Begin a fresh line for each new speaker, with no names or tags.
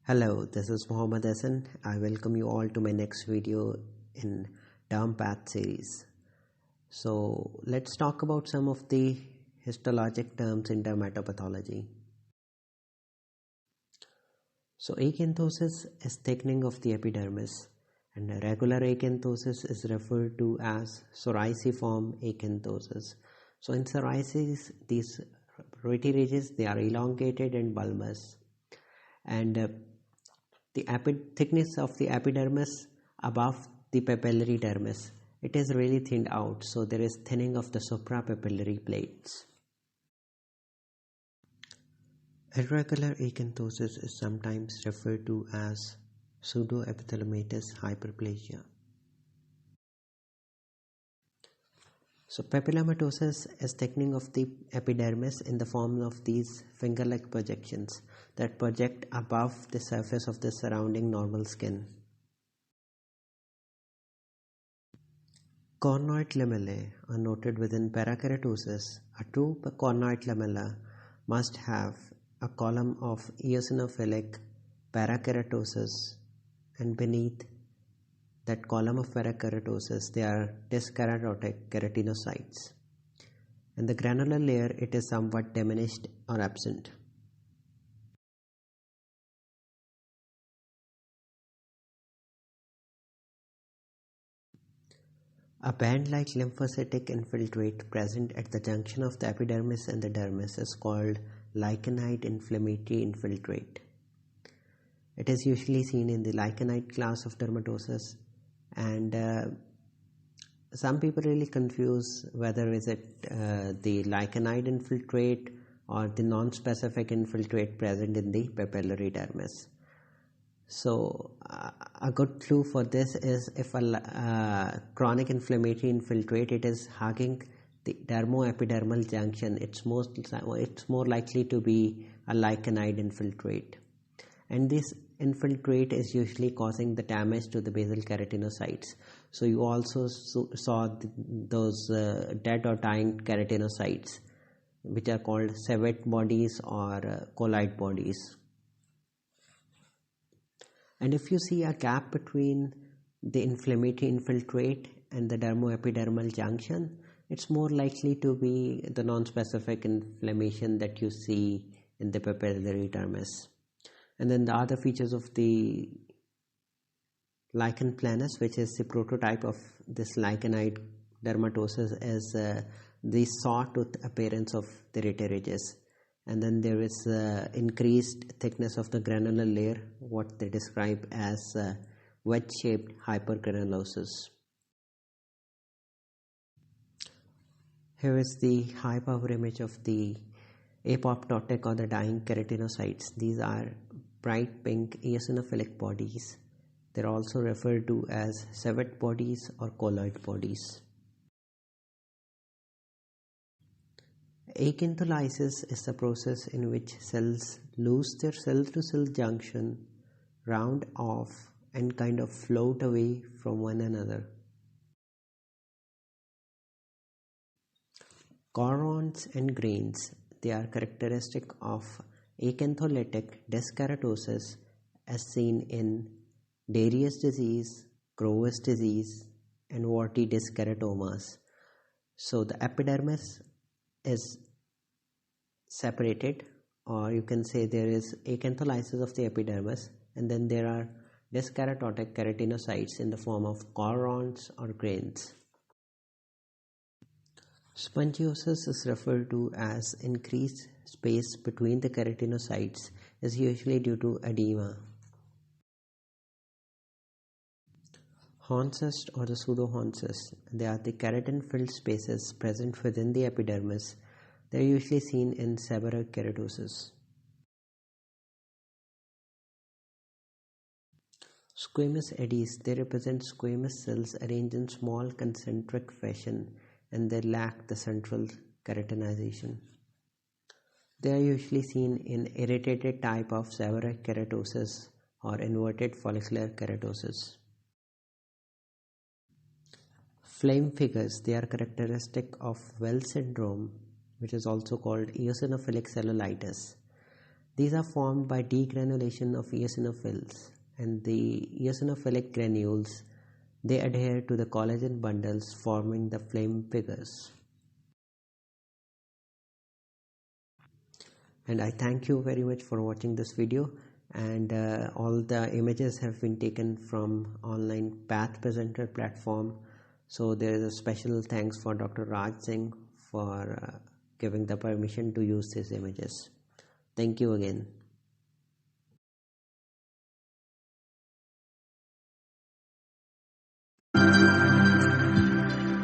Hello, this is Mohammed Ahsan. I welcome you all to my next video in Dermpath series. So let's talk about some of the histologic terms in dermatopathology. So acanthosis is thickening of the epidermis, and regular acanthosis is referred to as psoriasiform acanthosis. So in psoriasis, these rete ridges, they are elongated and bulbous, and the thickness of the epidermis above the papillary dermis, it is really thinned out, so there is thinning of the suprapapillary plates. Irregular acanthosis is sometimes referred to as pseudoepithelomatous hyperplasia. So papillomatosis is thickening of the epidermis in the form of these finger-like projections that project above the surface of the surrounding normal skin. Cornoid lamellae are noted within parakeratosis. A true cornoid lamella must have a column of eosinophilic parakeratosis, and beneath that column of parakeratosis there are dyskeratotic keratinocytes, and the granular layer, it is somewhat diminished or absent. A band-like lymphocytic infiltrate present at the junction of the epidermis and the dermis is called lichenide inflammatory infiltrate. It is usually seen in the lichenide class of dermatosis, and some people really confuse whether is it the lichenide infiltrate or the non-specific infiltrate present in the papillary dermis. So a good clue for this is if a chronic inflammatory infiltrate, it is hugging the dermoepidermal junction, it's more likely to be a lichenide infiltrate, and this infiltrate is usually causing the damage to the basal keratinocytes. So you also saw those dead or dying keratinocytes, which are called civet bodies or colloid bodies. And if you see a gap between the inflammatory infiltrate and the dermoepidermal junction, it's more likely to be the non-specific inflammation that you see in the papillary dermis. And then the other features of the lichen planus, which is the prototype of this lichenide dermatosis, is the sawtooth appearance of the rete ridges. And then there is increased thickness of the granular layer, what they describe as wedge-shaped hypergranulosis. Here is the high power image of the apoptotic or the dying keratinocytes. These are bright pink eosinophilic bodies. They're also referred to as civet bodies or colloid bodies. Acantholysis is the process in which cells lose their cell-to-cell junction, round off, and kind of float away from one another. Chorons and grains, they are characteristic of acantholytic dyskeratosis as seen in Darius disease, Groves disease, and warty dyskeratomas. So the epidermis is separated, or you can say there is acantholysis of the epidermis, and then there are dyskeratotic keratinocytes in the form of chorons or grains. Spongiosis is referred to as increased space between the keratinocytes, is usually due to edema. Horncyst or the pseudohorncyst, they are the keratin-filled spaces present within the epidermis. They are usually seen in seborrheic keratosis. Squamous eddies, they represent squamous cells arranged in small concentric fashion, and they lack the central keratinization. They are usually seen in irritated type of seborrheic keratosis or inverted follicular keratosis. Flame figures, they are characteristic of Wells syndrome, which is also called eosinophilic cellulitis, These are formed by degranulation of eosinophils, and the eosinophilic granules, they adhere to the collagen bundles, forming the flame figures. And I thank you very much for watching this video, and all the images have been taken from online Path Presenter platform. So there is a special thanks for Dr. Raj Singh for giving the permission to use these images. Thank you again.